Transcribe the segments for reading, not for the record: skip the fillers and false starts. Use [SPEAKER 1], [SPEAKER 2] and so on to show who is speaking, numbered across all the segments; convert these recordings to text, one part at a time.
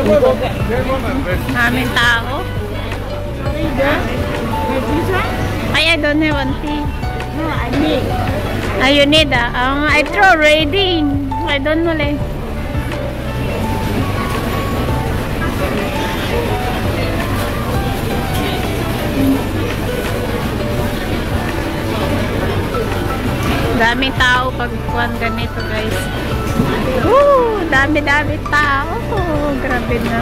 [SPEAKER 1] Maraming tao. Ay, I don't have one tea.
[SPEAKER 2] No, I need.
[SPEAKER 1] Ah, you need I throw already. I don't know like. Daming tao pag kuwan ganito, guys. Dami-dami tao. Grabe na.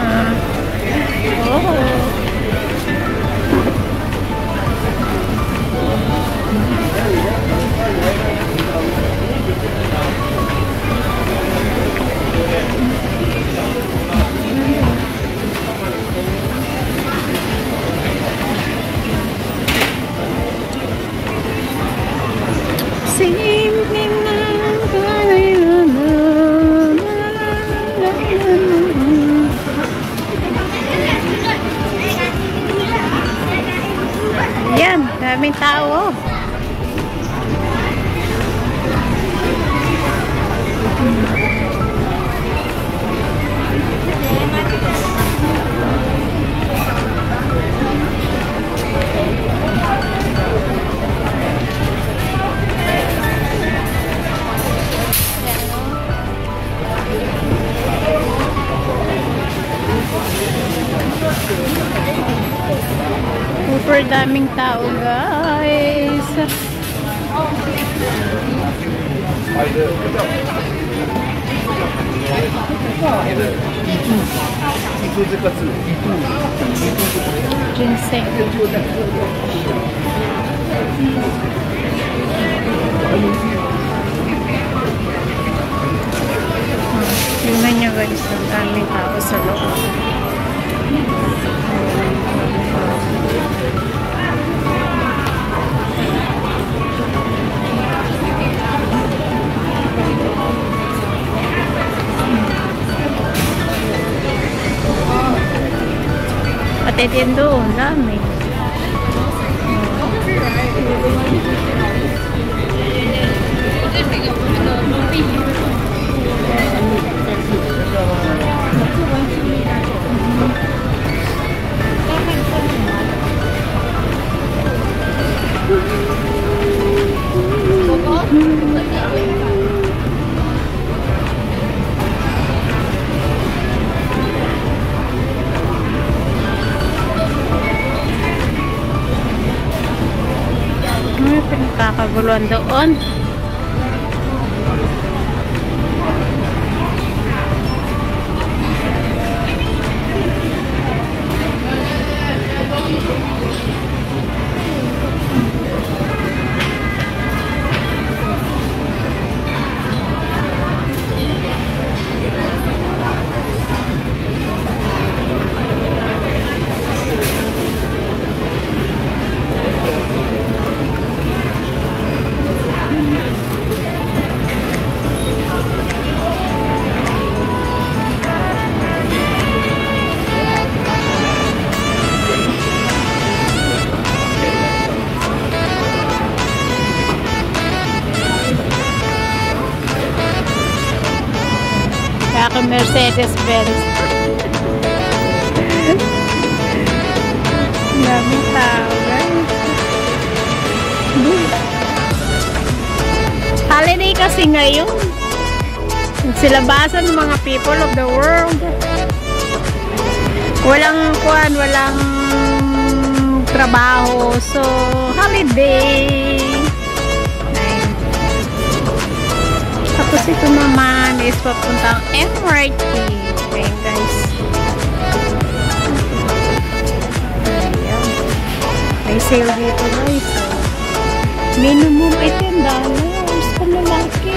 [SPEAKER 1] Yan, daming tao. Super daming tao, guys. Ginseng. Tingnan nyo, guys, ang daming tao sa loob. Pati din doon, dami. Pinagkakaguluhan doon. Mercedes-Benz. Daming tao, guys. Holiday kasi ngayon. Silabasan ng mga people of the world. Walang walang trabaho. So, holiday. Tapos ito naman is papuntang MRT. Okay, guys. Ayan. May sale dito, guys. Minimum ay $10 kung lalaki.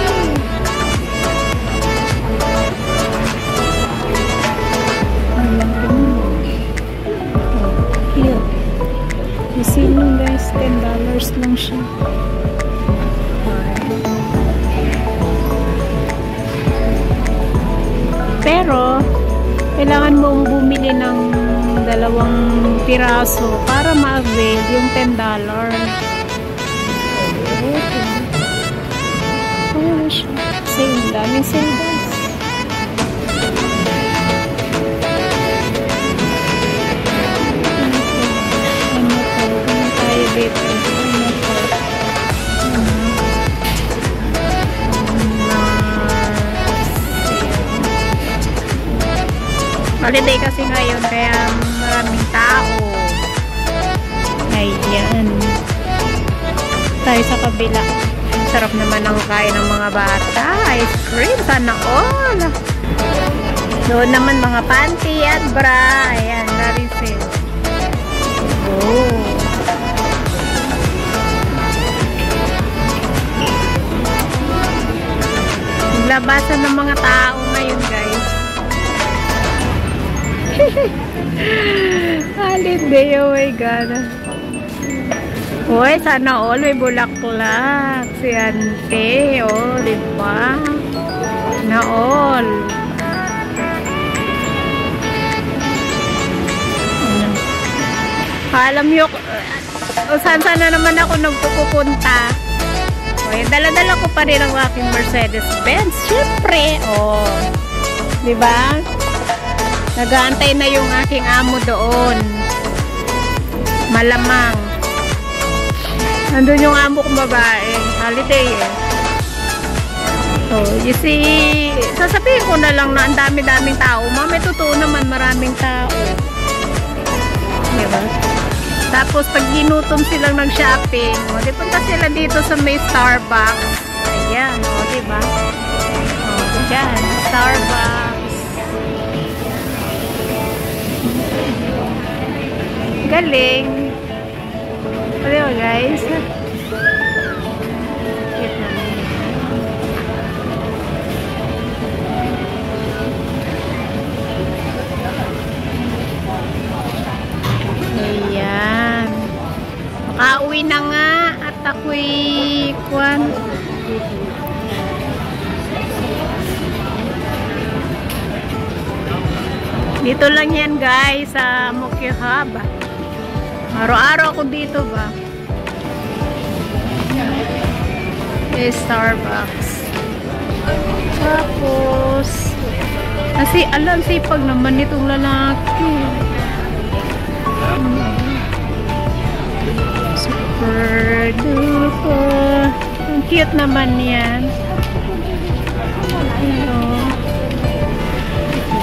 [SPEAKER 1] Ayan. Here. Kasi nyo, guys, $10 lang siya. Pero, kailangan mong bumili ng 2 piraso para ma-avail yung $10. Oh, sale. Daming sale, guys. Holiday kasi ngayon, kaya maraming tao. Ayan. Tayo sa kabila. Sarap naman ang kain ng mga bata. Ice cream, sana all. Doon naman mga panty at bra. Ayan, very sale. Oh. Labasan ng mga tao ngayon, guys. Holiday, oh my God. Uy, sana all may bulaklak. Si Ante, oh, diba? Na all. Alam nyo, saan sana naman ako nagpupunta. Okay, dala-dala ko pa rin ang aking Mercedes-Benz. Siyempre, oh. Diba? Nag-aantay na yung aking amo doon. Malamang. Nandun yung amo kong babae. Holiday, eh. So, you see, sasabihin ko na lang na ang dami-daming tao. May totoo naman maraming tao. Diba? Tapos, pag ginutom silang nag-shopping, di punta sila dito sa may Starbucks. Ayan, o, diba? O, dyan, Starbucks. Galing. O, diba, guys? Cute naman. Ayan. Makauwi na nga at ako'y kwan. Dito lang yan, guys, sa Mokyoha ba. Araw-araw ako dito ba. Starbucks. Tapos kasi alam, sipag naman nitong lalaki. Super duper. Ang cute naman yan.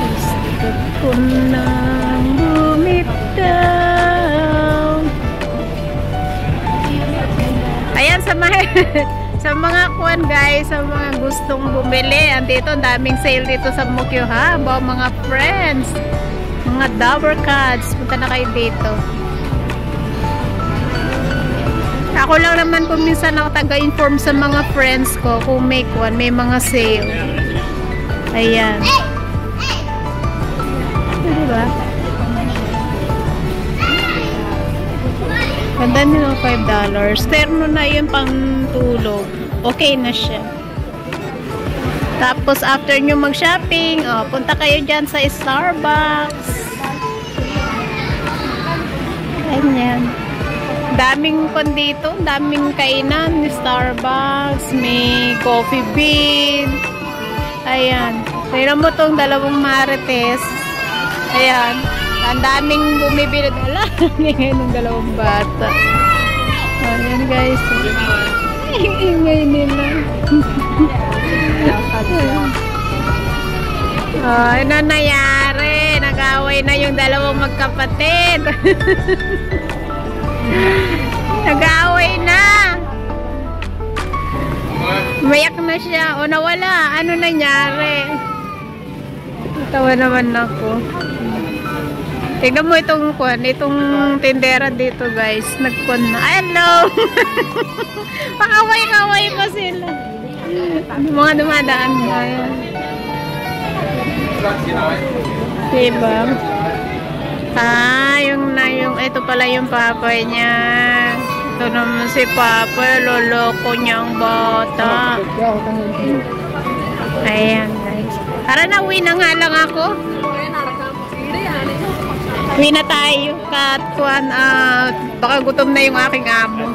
[SPEAKER 1] Gusto ko nang bumitaw. Ayan, sa mga kuwan, guys, sa mga gustong bumili, andito, daming sale dito sa Mokyoha. Mga friends, mga Dower Cards, punta na kayo dito. Ako lang naman kung minsan ako taga-inform sa mga friends ko kung may kuwan, may mga sale. Ayan. Diba? Ganda nila $5. Terno na yun pang tulog. Okay na siya. Tapos after nyo mag-shopping, punta kayo dyan sa Starbucks. Ganyan. Daming kon dito, daming kainan ni Starbucks, may coffee bean. Ayan. Tingnan mo tong dalawang marites. Ayan. Ang daming bumibili. Wala. Ngayon ng dalawang bata. Ayan, guys. Ingay nila. Ano nangyari? Nag-away na yung dalawang magkapatid. Nag-away na. Mayak na siya. O nawala. Ano nangyari? Tawa naman ako. Tignan mo itong tindera dito, guys. Nagkon na. Hello! Pakaway-kaway pa sila. Mga dumadaan na yan. Diba? Ito pala yung papa niya. Ito naman si papa. Loloko niyang bata. Ayan, guys. Tara na, uwi na nga lang ako. Uwi na tayo. Baka gutom na yung aking amo.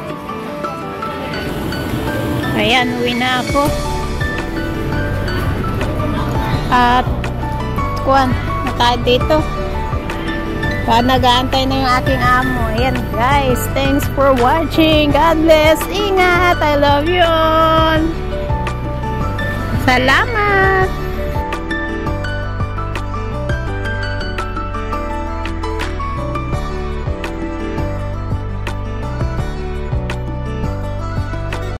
[SPEAKER 1] Ayan, uwi na ako. At na tayo dito. Nag-aantay na yung aking amo. Ayan, guys. Thanks for watching. God bless. Ingat. I love you all. Salamat.